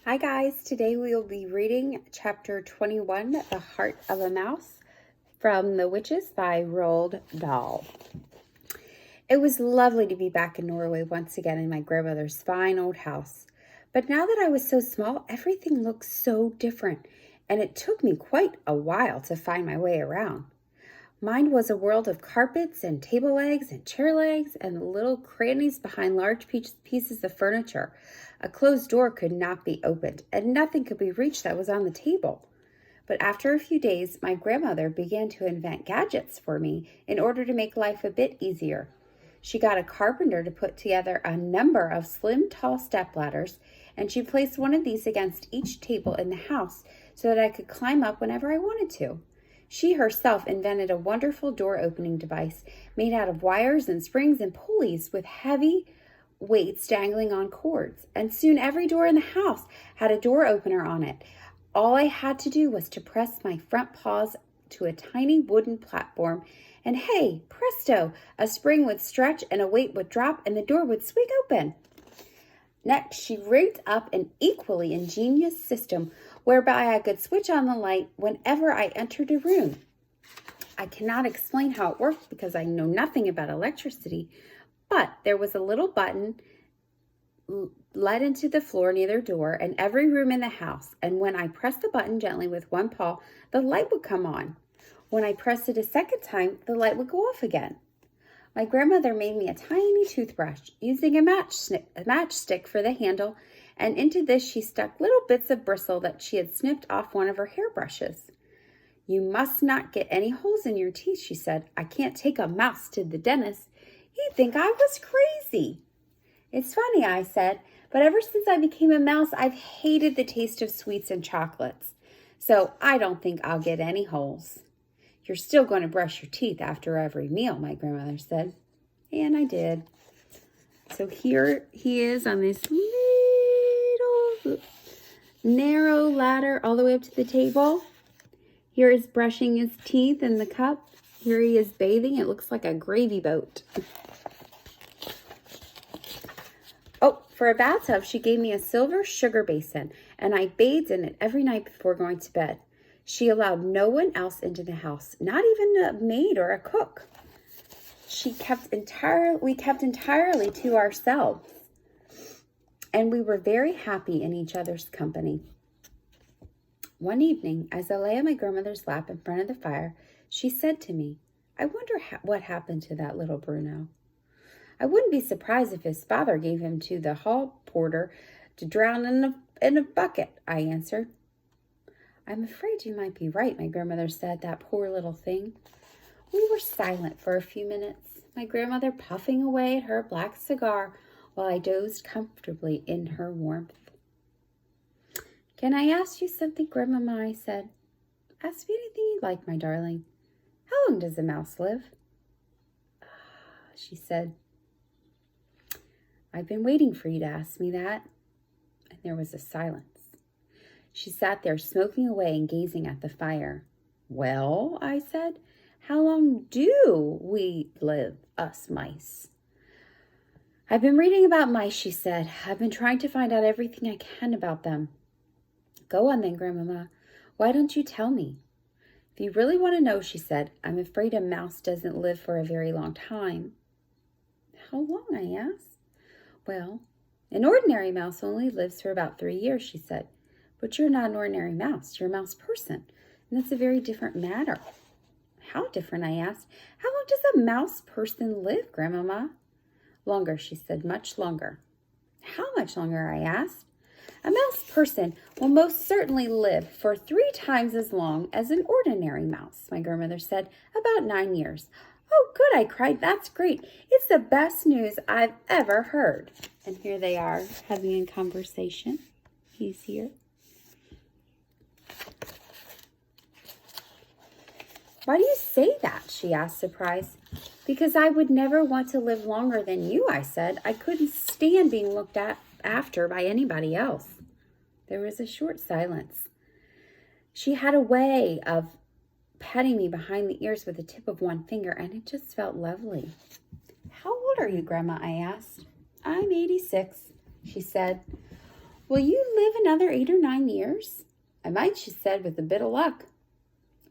Hi guys, today we will be reading chapter 21, The Heart of a Mouse, from The Witches by Roald Dahl. It was lovely to be back in Norway once again in my grandmother's fine old house. But now that I was so small, everything looked so different, and it took me quite a while to find my way around. Mine was a world of carpets and table legs and chair legs and little crannies behind large pieces of furniture. A closed door could not be opened, and nothing could be reached that was on the table. But after a few days, my grandmother began to invent gadgets for me in order to make life a bit easier. She got a carpenter to put together a number of slim, tall stepladders, and she placed one of these against each table in the house so that I could climb up whenever I wanted to. She herself invented a wonderful door-opening device made out of wires and springs and pulleys with heavy weights dangling on cords, and soon every door in the house had a door opener on it. All I had to do was to press my front paws to a tiny wooden platform, and hey, presto, a spring would stretch and a weight would drop and the door would swing open. Next, she rigged up an equally ingenious system whereby I could switch on the light whenever I entered a room. I cannot explain how it worked because I know nothing about electricity, but there was a little button let into the floor near their door in every room in the house, and when I pressed the button gently with one paw, the light would come on. When I pressed it a second time, the light would go off again. My grandmother made me a tiny toothbrush using a matchstick for the handle, and into this she stuck little bits of bristle that she had snipped off one of her hairbrushes. "You must not get any holes in your teeth," she said. "I can't take a mouse to the dentist. He'd think I was crazy." "It's funny," I said, "but ever since I became a mouse, I've hated the taste of sweets and chocolates. So I don't think I'll get any holes." "You're still going to brush your teeth after every meal," my grandmother said. And I did. So here he is on this little narrow ladder all the way up to the table. Here is brushing his teeth in the cup. Here he is bathing. It looks like a gravy boat. Oh, for a bathtub, she gave me a silver sugar basin, and I bathed in it every night before going to bed. She allowed no one else into the house, not even a maid or a cook. We kept entirely to ourselves, and we were very happy in each other's company. One evening, as I lay on my grandmother's lap in front of the fire, she said to me, "I wonder what happened to that little Bruno. I wouldn't be surprised if his father gave him to the hall porter to drown in a bucket," I answered. "I'm afraid you might be right," my grandmother said. "That poor little thing." We were silent for a few minutes, my grandmother puffing away at her black cigar while I dozed comfortably in her warmth. "Can I ask you something, Grandmama?" I said. "Ask me anything you like, my darling. How long does a mouse live?" She said, "I've been waiting for you to ask me that." And there was a silence. She sat there smoking away and gazing at the fire. "Well," I said, "how long do we live, us mice?" "I've been reading about mice," she said. "I've been trying to find out everything I can about them." "Go on then, Grandmama. Why don't you tell me?" "If you really want to know," she said, "I'm afraid a mouse doesn't live for a very long time." "How long?" I asked. "Well, an ordinary mouse only lives for about 3 years," she said. "But you're not an ordinary mouse. You're a mouse person, and that's a very different matter." "How different?" I asked. "How long does a mouse person live, Grandmama?" "Longer," she said, "much longer." "How much longer?" I asked. "A mouse person will most certainly live for 3 times as long as an ordinary mouse," my grandmother said, "about 9 years. "Oh, good," I cried. "That's great. It's the best news I've ever heard." And here they are having a conversation. He's here. "Why do you say that?" she asked, surprised. "Because I would never want to live longer than you," I said. "I couldn't stand being looked after by anybody else." There was a short silence. She had a way of patting me behind the ears with the tip of one finger, and it just felt lovely. "How old are you, Grandma?" I asked. "I'm 86, she said. Will you live another 8 or 9 years? I might, she said, with a bit of luck.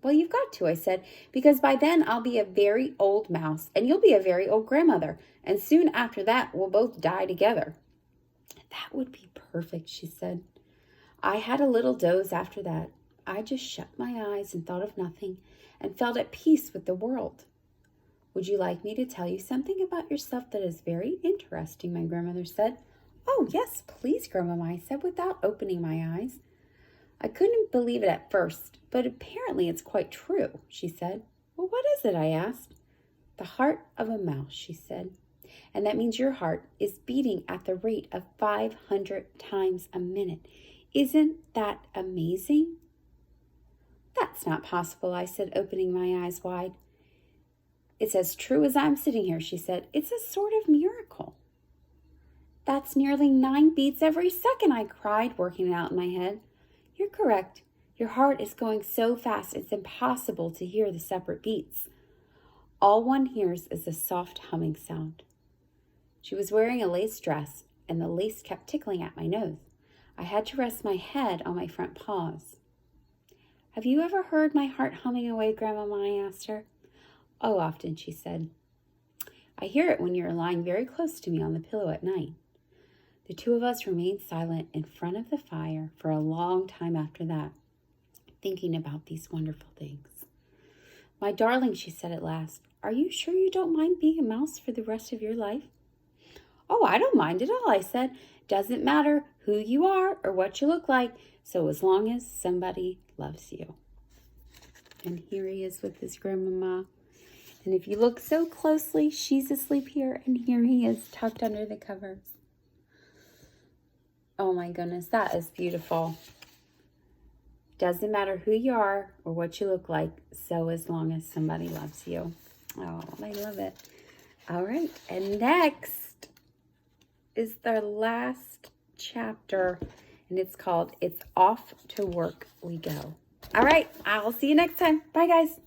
Well, you've got to, I said, because by then I'll be a very old mouse and you'll be a very old grandmother. And soon after that, we'll both die together. That would be perfect, she said. I had a little doze after that. I just shut my eyes and thought of nothing and felt at peace with the world. Would you like me to tell you something about yourself that is very interesting, my grandmother said. Oh, yes, please, Grandmama, I said without opening my eyes. I couldn't believe it at first, but apparently it's quite true, she said. Well, what is it? I asked. The heart of a mouse, she said. And that means your heart is beating at the rate of 500 times a minute. Isn't that amazing? That's not possible, I said, opening my eyes wide. It's as true as I'm sitting here, she said. It's a sort of miracle. That's nearly 9 beats every second, I cried, working it out in my head. You're correct. Your heart is going so fast it's impossible to hear the separate beats. All one hears is a soft humming sound. She was wearing a lace dress, and the lace kept tickling at my nose. I had to rest my head on my front paws. Have you ever heard my heart humming away, Grandmama? I asked her. Oh, often, she said. I hear it when you're lying very close to me on the pillow at night. The two of us remained silent in front of the fire for a long time after that, thinking about these wonderful things. My darling, she said at last, are you sure you don't mind being a mouse for the rest of your life? Oh, I don't mind at all, I said. Doesn't matter who you are or what you look like, so as long as somebody loves you. And here he is with his grandmama. And if you look so closely, she's asleep here, and here he is tucked under the covers. Oh my goodness, that is beautiful. Doesn't matter who you are or what you look like, so as long as somebody loves you. Oh, I love it. All right, and next is the last chapter, and it's called It's Off to Work We Go. All right, I'll see you next time. Bye, guys.